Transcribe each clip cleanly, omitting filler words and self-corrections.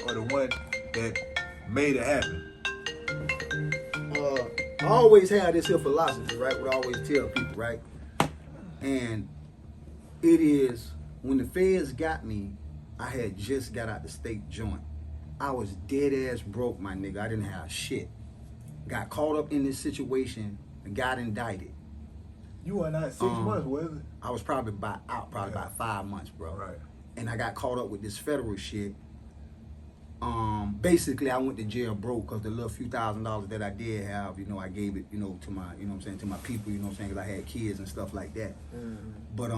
or the one that made it happen? I always have this here philosophy, right? What I always tell people, right? And it is when the feds got me, I had just got out the state joint. I was dead ass broke, my nigga. I didn't have shit. Got caught up in this situation and got indicted. You were not 6 months, was it? I was probably about 5 months, bro. Right. And I got caught up with this federal shit. Basically, I went to jail broke because the little few $1,000s that I did have, you know, I gave it, you know, to my, you know what I'm saying, to my people, you know what I'm saying, because I had kids and stuff like that. But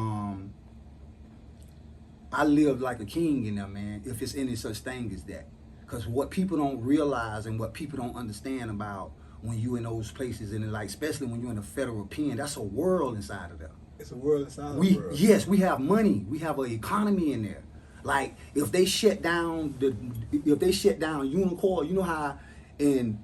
I lived like a king in there, man, if it's any such thing as that. Because what people don't realize and what people don't understand about when you in those places, and like, especially when you're in a federal pen, that's a world inside of there. It's a world inside of the world. Yes, we have money. We have an economy in there. Like if they shut down Unicor, you know how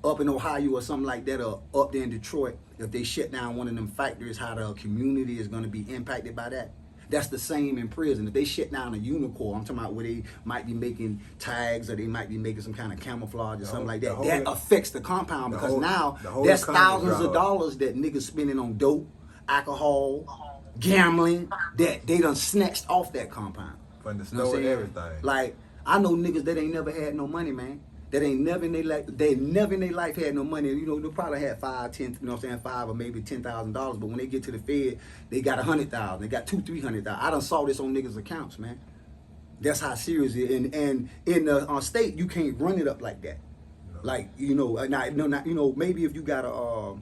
up in Ohio or something like that, or up there in Detroit, if they shut down one of them factories, how the community is going to be impacted by that. That's the same in prison. If they shut down a Unicor, I'm talking about where they might be making tags or they might be making some kind of camouflage or something like that. That affects the compound because now there's thousands of dollars that niggas spending on dope, alcohol, gambling that they done snatched off that compound. From the store and everything. Like, I know niggas that ain't never had no money, man. That ain't never in their life, they never in their life had no money. You know, they probably had $5, $10, you know what I'm saying, $5 or maybe $10,000. But when they get to the Fed, they got $100,000. They got $200,000, $300,000. I done saw this on niggas' accounts, man. That's how serious it is. And in the state, you can't run it up like that. No. Like, you know, maybe if you got a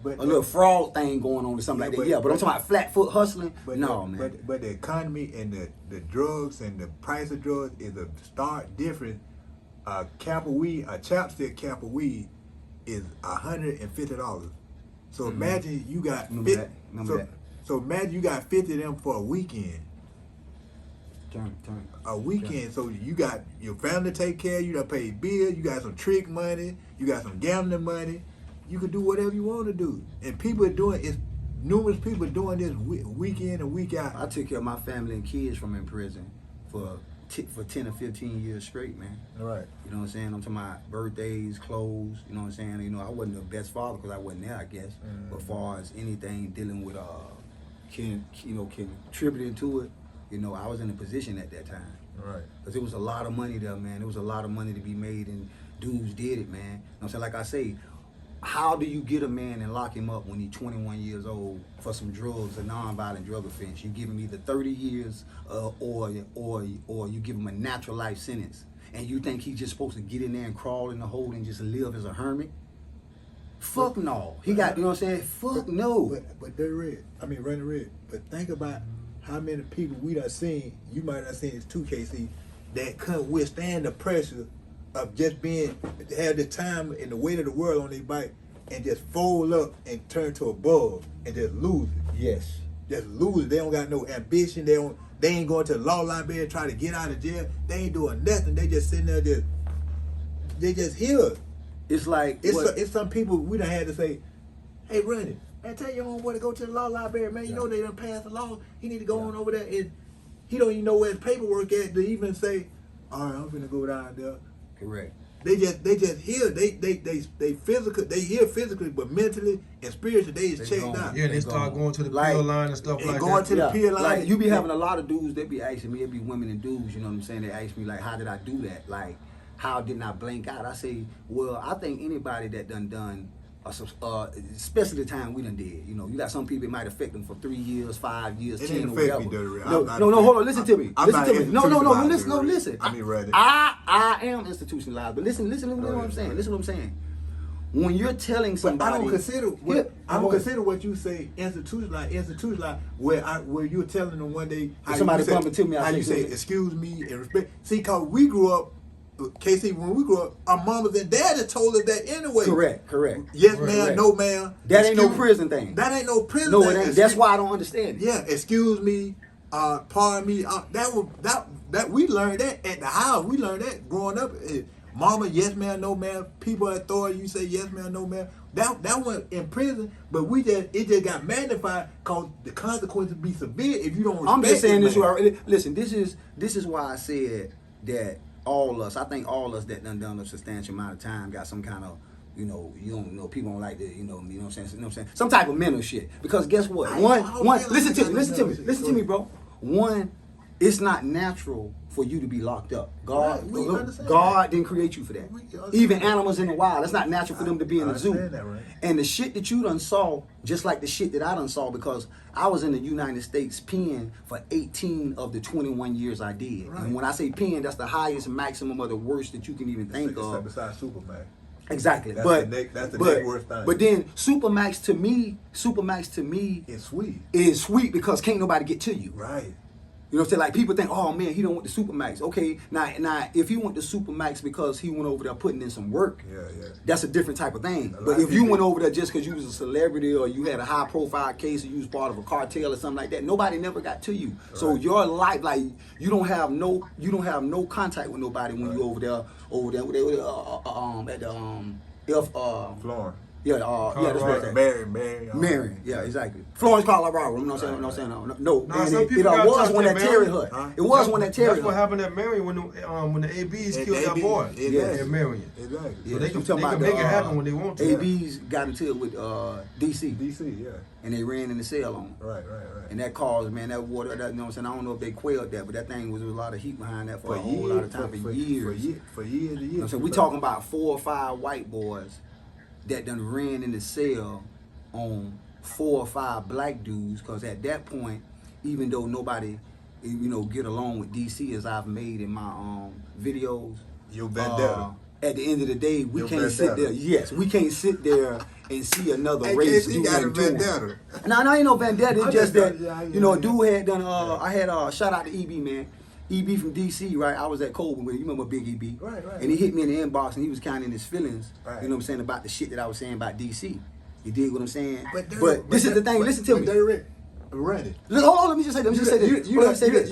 little fraud thing going on or something like that. Yeah, but I'm talking about flat foot hustling. Man. But the economy and the drugs and the price of drugs is a stark difference. A chapstick cap of weed is $150. So imagine you got So imagine you got 50 of them for a weekend. A weekend, so you got your family to take care of, you done paid bills, you got some trick money, you got some gambling money. You can do whatever you want to do, and people are doing it. Numerous people doing this week in and week out. I took care of my family and kids from in prison for 10 or 15 years straight, man. All right. You know what I'm saying? I'm talking about birthdays, clothes. You know what I'm saying? You know, I wasn't the best father because I wasn't there, I guess. But as far as anything dealing with contributing to it, you know, I was in a position at that time. Right. Because it was a lot of money there, man. There was a lot of money to be made, and dudes did it, man. You know what I'm saying? Like I say, how do you get a man and lock him up when he's 21 years old for some drugs, a nonviolent drug offense? You give him either 30 years or you give him a natural life sentence. And you think he's just supposed to get in there and crawl in the hole and just live as a hermit? Fuck no. He got, you know what I'm saying? Fuck no. But Ronnie Redd. But think about how many people we done seen, you might have seen this too, KC, that couldn't withstand the pressure of just have the time and the weight of the world on their bike and just fold up and turn to a bug and just lose it. Yes. Just lose it. They don't got no ambition. They ain't going to the law library trying to get out of jail. They ain't doing nothing. They just sitting there they just here. It's like it's some people we done had to say, hey Ronnie, man, tell your homeboy to go to the law library, man. You know they done passed the law. He need to go on over there, and he don't even know where his paperwork at to even say, all right, I'm finna go down there. Correct. They just hear they physical, they hear physically, but mentally and spiritually they just checked out. Yeah, they start going to the pill line and stuff like that. Going to the pill line. Like you be having a lot of dudes that be asking me, it be women and dudes, you know what I'm saying? They ask me like, how did I do that? Like, how didn't I blink out? I say, well, I think anybody that done especially the time we done did. You know, you got some people it might affect them for 3 years, 5 years, 10 or whatever. No, hold on, listen to me. Listen to me. No, listen. I am institutionalized, but listen to what I'm saying. Listen to what I'm saying. When you're telling somebody, I don't consider what you say institutionalized. Where you're telling them one day, somebody come to me, how you say excuse me and respect. See, cause we grew up. KC, when we grew up, our mamas and daddy told us that anyway. Correct. Yes, ma'am, no, ma'am. That ain't no prison thing. That ain't no prison thing. No, it ain't. That's why I don't understand it. Yeah, excuse me, pardon me. That we learned that at the house. We learned that growing up. Mama, yes, ma'am, no, ma'am. People at authority, you say yes, ma'am, no, ma'am. That went in prison, but it just got magnified because the consequences be severe if you don't respect. I'm just saying this. Listen, this is why I said that all us, I think all us that done a substantial amount of time got some kind of, you know, people don't like to, you know what I'm saying, some type of mental shit. Because guess what? Listen to me, bro. One, it's not natural for you to be locked up. God didn't create you for that. Even animals in the wild, it's not natural for them to be in the zoo. Right. And the shit that you done saw, just like the shit that I done saw, because I was in the United States pen for 18 of the 21 years I did. Right. And when I say pen, that's the highest maximum of the worst that you can even think of. Besides Superman. Exactly. That's the next worst thing. But then Supermax to me It's sweet. is sweet because can't nobody get to you. Right. You know what I'm saying? Like people think, oh man, he don't want the Supermax. Okay, now if he went to Supermax because he went over there putting in some work, that's a different type of thing. But if you went over there just because you was a celebrity or you had a high profile case or you was part of a cartel or something like that, nobody never got to you. Right. So your life, like you don't have no contact with nobody when you over there at the Florence. Yeah, that's right. Marion, yeah, exactly. Florence, Colorado. You know what I'm saying? No, Nah, and some it people got was touched one at that Terry Marion. Hut. It was one that Terry That's Hut. what happened at Marion when the ABs killed that boy. At Marion. Exactly. So they can talking about make it happen when they want to. ABs got into it with DC. DC, yeah. And they ran in the cell on him. Right. And that caused, man, that water, that, you know what I'm saying? I don't know if they quailed that, but that thing was a lot of heat behind that for a whole lot of time, for years. For years and years. So we talking about 4 or 5 white boys that done ran in the cell on 4 or 5 black dudes, because at that point, even though nobody, you know, get along with DC as I've made in my videos, your vendetta. At the end of the day, we Your can't vendetta. sit there. Yes, we can't sit there and see another race do got a nothing to 'em. vendetta. No, ain't no vendetta. It's just that, you know, a yeah. dude had done, I had, shout out to EB, man. EB from DC, right? I was at Coleman with him. You remember Big EB? Right. And he hit me in the inbox and he was kind of in his feelings, Right. you know what I'm saying, about the shit that I was saying about DC. You dig what I'm saying? But this is the thing. Listen to me. Randy. Hold on. Let me just say this.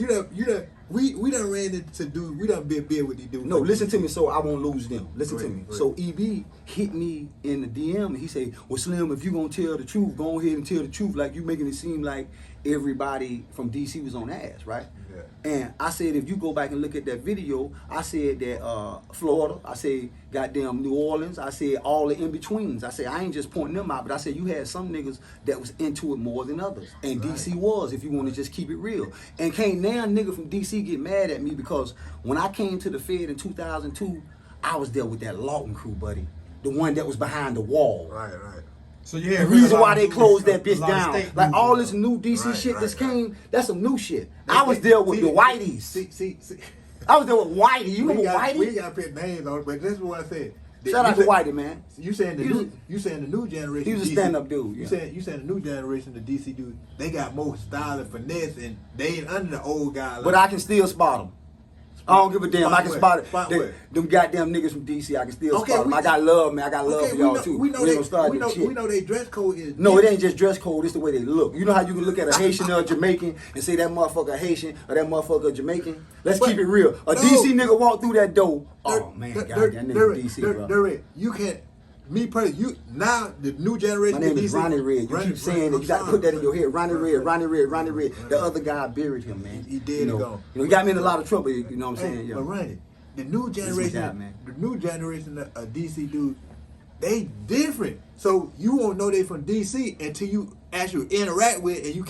We done ran into dude. We done been with these dudes. No, listen to me, so I won't lose them. Listen to me. Right. So EB hit me in the DM and he said, "Well, Slim, if you gonna tell the truth, go ahead and tell the truth. Like you making it seem like everybody from DC was on ass, right?" Yeah. And I said, if you go back and look at that video, I said that Florida, I said goddamn New Orleans, I said all the in-betweens. I said, I ain't just pointing them out, but I said you had some niggas that was into it more than others. And DC was, if you want to just keep it real. And can't now nigga from DC get mad at me because when I came to the Fed in 2002, I was there with that Lawton crew, buddy. The one that was behind the wall. Right. So yeah, The reason why they closed that bitch down, like all this new DC shit that's came, that's some new shit. I was there with the Whiteys. See. I was there with Whitey. You remember Whitey? We got to put names on it, but this is what I said. Shout out to Whitey, man. You saying the new generation? He was a stand-up dude. You saying the new generation, the DC dude, they got more style and finesse, and they ain't under the old guy. But I can still spot them. I don't give a damn. I can spot it. Spot where? Them goddamn niggas from DC, I can still Okay, spot them. I got love, man. I got love for y'all too. We know they dress code is. No, it ain't just dress code. It's the way they look. You know how you can look at a Haitian or a Jamaican and say that motherfucker Haitian or that motherfucker Jamaican? Let's keep it real. A DC nigga walk through that door. Oh man, God, that nigga DC, bro. You can't. Me personally, now the new generation. My name is DC, Ronnie Redd. You keep saying that. You got to put that in your head. Ronnie Redd. The other guy buried him, man. He did gone. You know, he got me in a lot of trouble. You know what I'm saying? But Ronnie, the new generation, of DC dudes, they different. So you won't know they from DC until you actually interact with and you